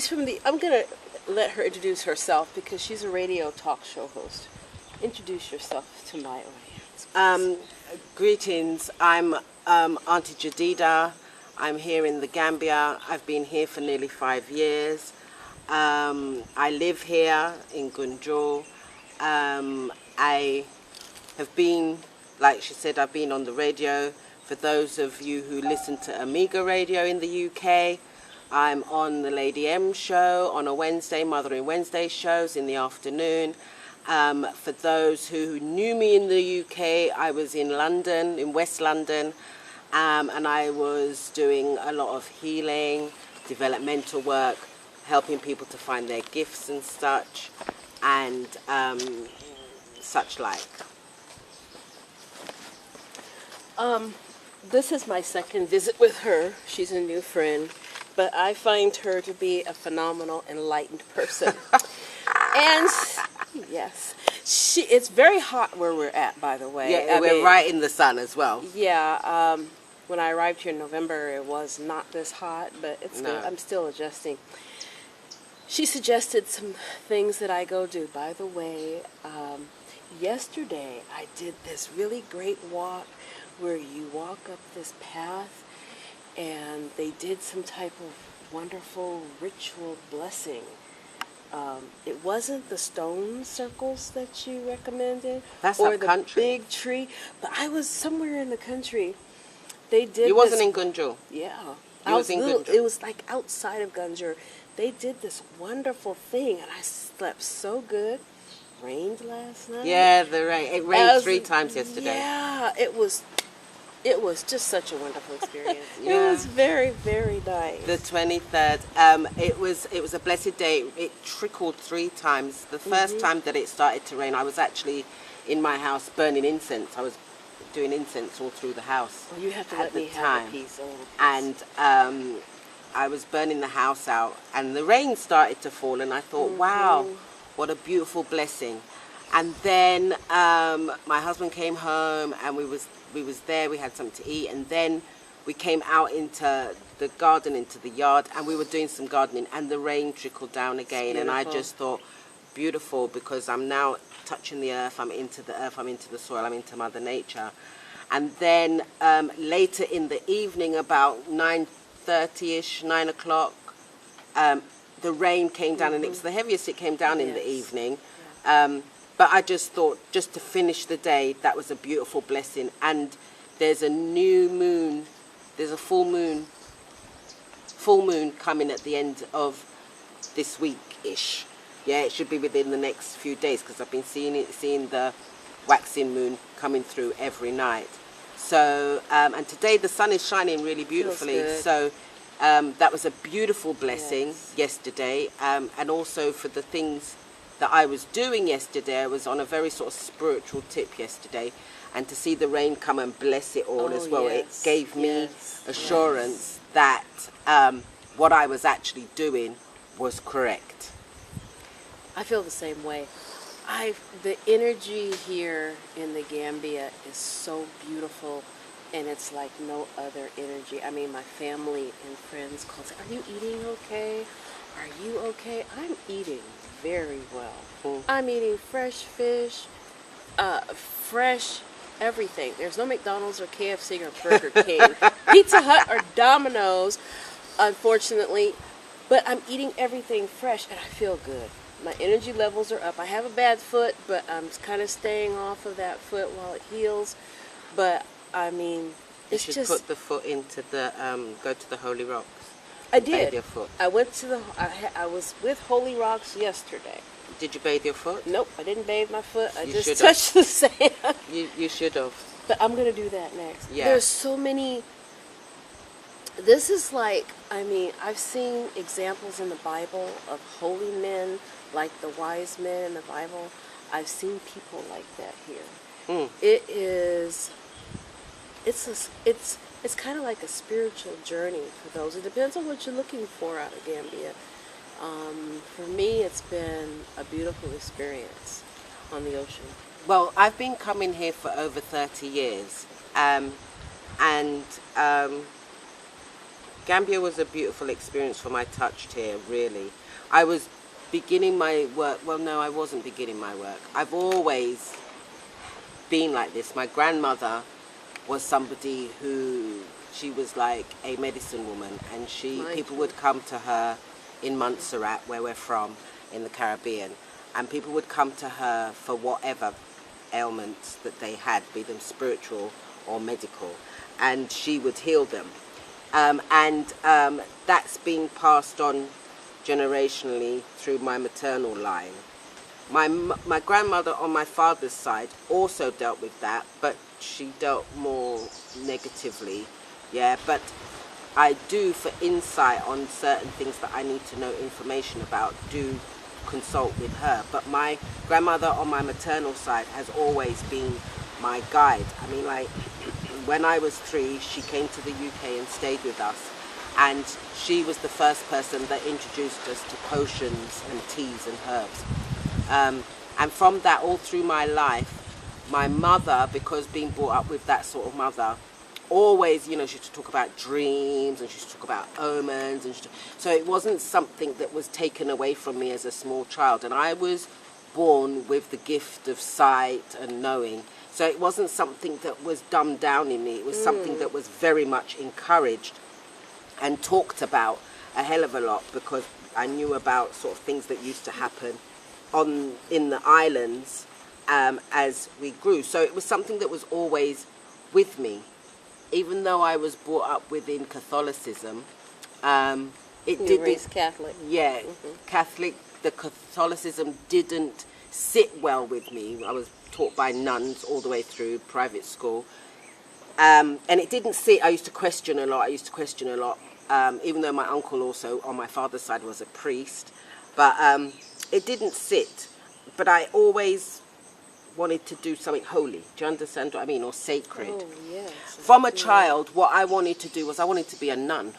She's from the. I'm gonna let her introduce herself because she's a radio talk show host. Introduce yourself to my audience. Greetings. I'm Auntie Jadida. I'm here in the Gambia. I've been here for nearly 5 years. I live here in Gunjur. I have been, like she said, I've been on the radio. For those of you who listen to Amiga Radio in the UK, I'm on the Lady M show on a Wednesday, Mothering Wednesday shows in the afternoon. For those who knew me in the UK, I was in London, in West London, and I was doing a lot of healing, developmental work, helping people to find their gifts and such, and such like. This is my second visit with her. She's a new friend, but I find her to be a phenomenal, enlightened person. And yes, it's very hot where we're at, by the way. Yeah, we're right in the sun as well. Yeah, when I arrived here in November, it was not this hot, but it's No. good. I'm still adjusting. She suggested some things that I go do. By the way, yesterday I did this really great walk where you walk up this path and they did some type of wonderful ritual blessing. It wasn't the stone circles that you recommended, That's or up the country. big tree, but I was somewhere in the country. They did. You wasn't this, in Gunjur. Yeah, You was in Gunjur. It was like outside of Gunjur. They did this wonderful thing, and I slept so good. Rained last night. Yeah, the rain. It rained 3 times yesterday. Yeah, it was just such a wonderful experience. It Yeah. was very, very nice. The 23rd. It was a blessed day. It trickled 3 times. The first time that it started to rain, I was actually in my house burning incense. I was doing incense all through the house. Well, you have to at let the me have time. a piece. A little piece. And I was burning the house out, and the rain started to fall, and I thought, wow, what a beautiful blessing. And then my husband came home, and we was there. We had something to eat, and then we came out into the garden, into the yard, and we were doing some gardening, and the rain trickled down again, and I just thought, beautiful, because I'm now touching the earth. I'm into the earth. I'm into the soil. I'm into Mother Nature. And then later in the evening, about 9:30ish, 9 o'clock, the rain came down, and it was the heaviest it came down in the evening. But I just thought, just to finish the day, that was a beautiful blessing. And there's a new moon, there's a full moon coming at the end of this week-ish. Yeah, it should be within the next few days, because I've been seeing the waxing moon coming through every night. So, and today the sun is shining really beautifully. So that was a beautiful blessing yesterday. And also for the things that I was doing yesterday, I was on a very sort of spiritual tip yesterday, and to see the rain come and bless it all as well, it gave me assurance that what I was actually doing was correct. I feel the same way. The energy here in the Gambia is so beautiful, and it's like no other energy. I mean, my family and friends call say, "Are you eating okay? Are you okay?" I'm eating very well. I'm eating fresh fish, fresh everything. There's no McDonald's or KFC or Burger King, Pizza Hut or Domino's, unfortunately. But I'm eating everything fresh, and I feel good. My energy levels are up. I have a bad foot, but I'm kind of staying off of that foot while it heals. But I mean, it's you should just put the foot into the go to the Holy Rocks. I did. Bathe your foot. I went to I was with Holy Rocks yesterday. Did you bathe your foot? Nope, I didn't bathe my foot. I You just should've. touched the sand. You should have. But I'm going to do that next. Yeah. There's so many. This is like, I mean, I've seen examples in the Bible of holy men, like the wise men in the Bible. I've seen people like that here. It is, it's kind of like a spiritual journey for those. It depends on what you're looking for out of Gambia. For me, it's been a beautiful experience on the ocean. Well, I've been coming here for over 30 years. Gambia was a beautiful experience for my touch here, really. I was beginning my work, well, no, I wasn't beginning my work. I've always been like this. My grandmother was somebody who, she was like a medicine woman, and people would come to her in Montserrat, where we're from, in the Caribbean, and people would come to her for whatever ailments that they had, be them spiritual or medical, and she would heal them. That's been passed on generationally through my maternal line. My grandmother on my father's side also dealt with that, but she dealt more negatively, yeah. But I do, for insight on certain things that I need to know information about, do consult with her. But my grandmother on my maternal side has always been my guide. I mean, like, when I was 3, she came to the UK and stayed with us. And she was the first person that introduced us to potions and teas and herbs. And from that, all through my life, my mother, because being brought up with that sort of mother, always, you know, she used to talk about dreams, and she used to talk about omens, and so it wasn't something that was taken away from me as a small child. And I was born with the gift of sight and knowing, so it wasn't something that was dumbed down in me. It was something that was very much encouraged and talked about a hell of a lot, because I knew about sort of things that used to happen in the islands as we grew. So it was something that was always with me. Even though I was brought up within Catholicism, You were raised Catholic. Yeah, Catholic. The Catholicism didn't sit well with me. I was taught by nuns all the way through private school, and it didn't sit. I used to question a lot. Even though my uncle also on my father's side was a priest, but it didn't sit. But I always wanted to do something holy. Do you understand what I mean? Or sacred. Oh, yes. From a child, what I wanted to do was I wanted to be a nun.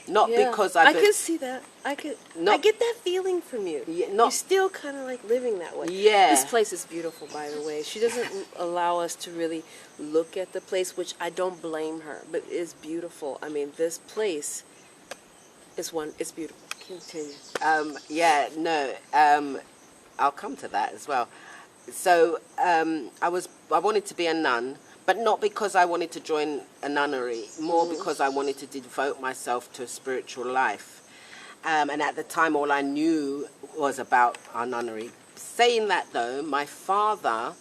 Not because I could see that. I get that feeling from you. Yeah, You're still kind of like living that way. Yeah. This place is beautiful, by the way. She doesn't allow us to really look at the place, which I don't blame her, but it's beautiful. I mean, this place is it's beautiful. Continue. I'll come to that as well. So I wanted to be a nun, but not because I wanted to join a nunnery, more because I wanted to devote myself to a spiritual life. And at the time, all I knew was about our nunnery. Saying that, though, my father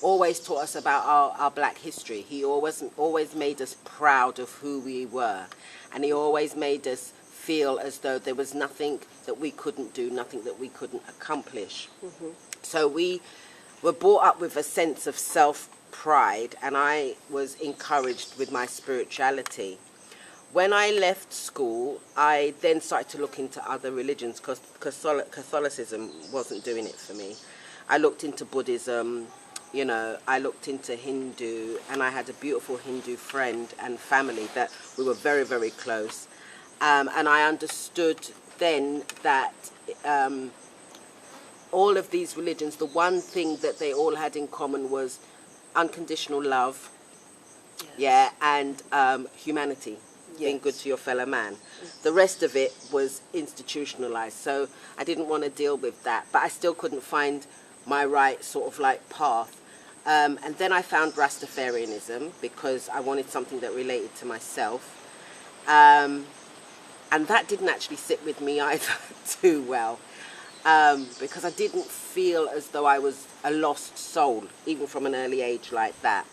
always taught us about our black history. He always made us proud of who we were. And he always made us feel as though there was nothing that we couldn't do, nothing that we couldn't accomplish. So we were brought up with a sense of self-pride, and I was encouraged with my spirituality. When I left school, I then started to look into other religions, because Catholicism wasn't doing it for me. I looked into Buddhism, you know, I looked into Hindu, and I had a beautiful Hindu friend and family that we were very, very close. And I understood then that all of these religions, the one thing that they all had in common was unconditional love, and humanity, being good to your fellow man. The rest of it was institutionalized, so I didn't want to deal with that, but I still couldn't find my right sort of like path. And then I found Rastafarianism, because I wanted something that related to myself. And that didn't actually sit with me either too well, because I didn't feel as though I was a lost soul, even from an early age like that.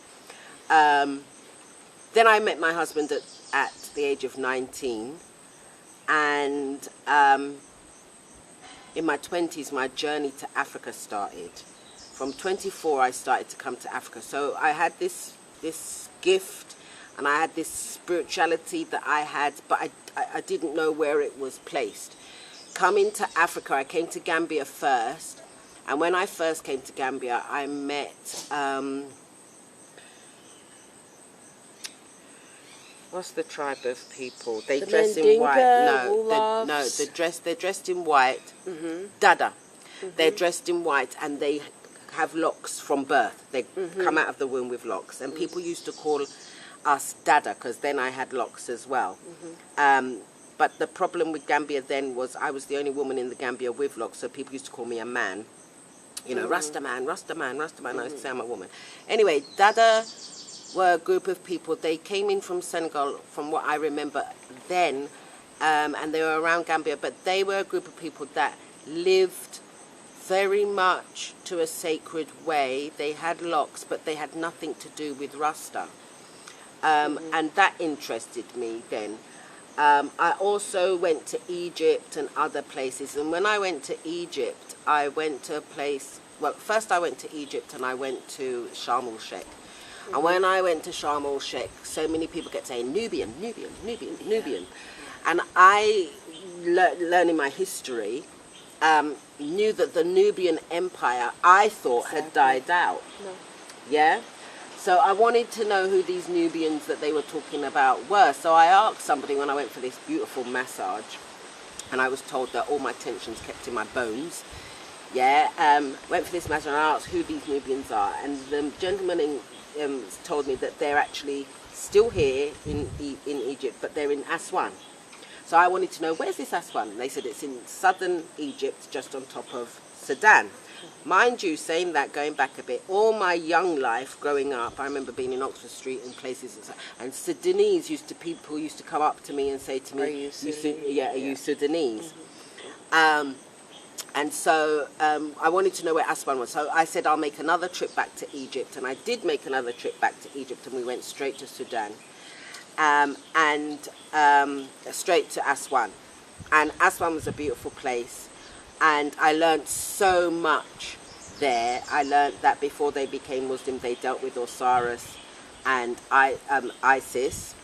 Then I met my husband at the age of 19, and in my 20s, my journey to Africa started. From 24, I started to come to Africa. So I had this gift, and I had this spirituality that I had, but I didn't know where it was placed. Coming to Africa, I came to Gambia first, and when I first came to Gambia, I met what's the tribe of people? They dress in white. They're dressed in white. Dada. They're dressed in white, and they have locks from birth. They come out of the womb with locks, and people used to call us Dada, because then I had locks as well. But the problem with Gambia then was I was the only woman in the Gambia with locks, so people used to call me a man. You know, Rasta man, Rasta man, Rasta man. I used to say I'm a woman. Anyway, Dada were a group of people. They came in from Senegal, from what I remember then, and they were around Gambia, but they were a group of people that lived very much to a sacred way. They had locks, but they had nothing to do with Rasta. And that interested me then. I also went to Egypt and other places. And when I went to Egypt, I went to a place, well, first I went to Egypt and I went to Sharm el-Sheikh. And when I went to Sharm el-Sheikh, so many people kept saying, Nubian, Nubian, Nubian, Nubian. And I, learning my history, knew that the Nubian Empire, I thought, had died out. Yeah? So I wanted to know who these Nubians that they were talking about were. So I asked somebody when I went for this beautiful massage, and I was told that all my tension's kept in my bones. Yeah, went for this massage and I asked who these Nubians are, and the gentleman told me that they're actually still here in Egypt, but they're in Aswan. So I wanted to know, where's this Aswan? And they said it's in southern Egypt, just on top of Sudan. Mind you, saying that, going back a bit, all my young life growing up, I remember being in Oxford Street and places, and Sudanese people used to come up to me and say to me, Are you Sudanese? Are you Sudanese? And so I wanted to know where Aswan was. So I said I'll make another trip back to Egypt, and I did make another trip back to Egypt, and we went straight to Sudan, and straight to Aswan. And Aswan was a beautiful place. And I learned so much there. I learned that before they became Muslim, they dealt with Osiris and Isis.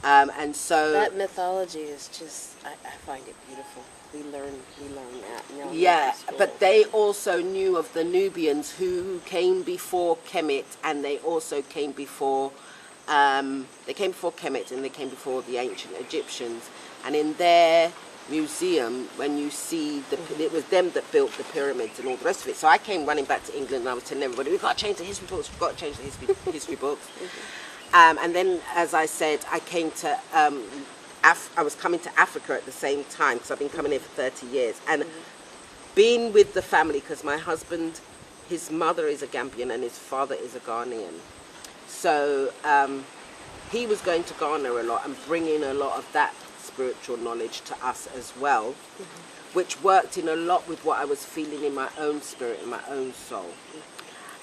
And so that mythology is just, I find it beautiful. We learn that. Now yeah, but they also knew of the Nubians who came before Kemet, and they also came before Kemet, and they came before the ancient Egyptians. And in their museum, when you see it was them that built the pyramids and all the rest of it. So I came running back to England and I was telling everybody, we've got to change the history books, we've got to change the history books. And then, as I said, I came to I was coming to Africa at the same time, because I've been coming here for 30 years, and being with the family, because my husband, his mother is a Gambian and his father is a Ghanaian. So he was going to Ghana a lot and bringing a lot of that spiritual knowledge to us as well, which worked in a lot with what I was feeling in my own spirit, in my own soul.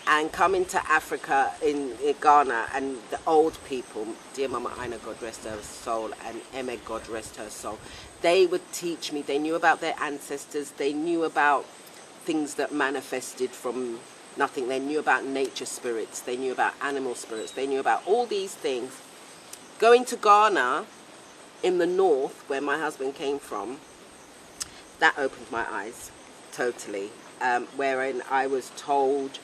And coming to Africa in Ghana, and the old people, dear Mama Aina, God rest her soul, and Eme, God rest her soul, they would teach me. They knew about their ancestors. They knew about things that manifested from nothing. They knew about nature spirits. They knew about animal spirits. They knew about all these things. Going to Ghana in the north, where my husband came from, that opened my eyes totally, wherein I was told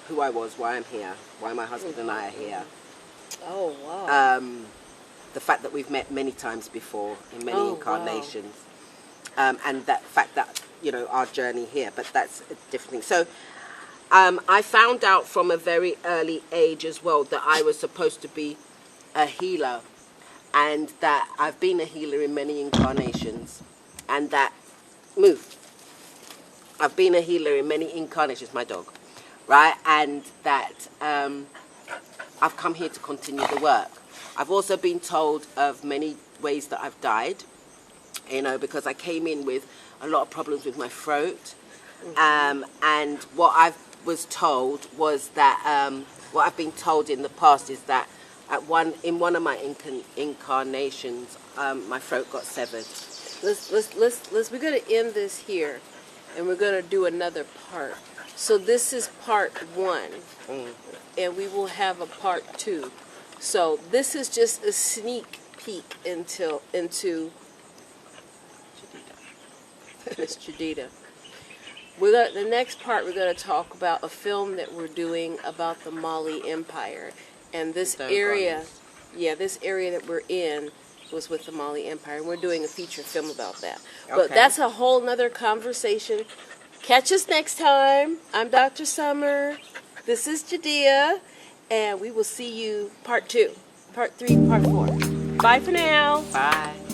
who I was, why I'm here, why my husband and I are here. Oh, wow. The fact that we've met many times before in many incarnations, and that fact that, you know, our journey here, but that's a different thing. So I found out from a very early age as well that I was supposed to be a healer, and that I've been a healer in many incarnations, and that, I've been a healer in many incarnations, my dog, right, and that I've come here to continue the work. I've also been told of many ways that I've died, you know, because I came in with a lot of problems with my throat, and what I was told was that, what I've been told in the past is that in one of my incarnations, my throat got severed. We're going to end this here, and we're going to do another part. So this is part 1, and we will have a part 2. So this is just a sneak peek into Miss Jadida. The next part, we're going to talk about a film that we're doing about the Mali Empire. And this area, this area that we're in was with the Mali Empire. And we're doing a feature film about that. But that's a whole nother conversation. Catch us next time. I'm Dr. Summer. This is Jadea. And we will see you part 2. part 3, part 4. Bye for now. Bye.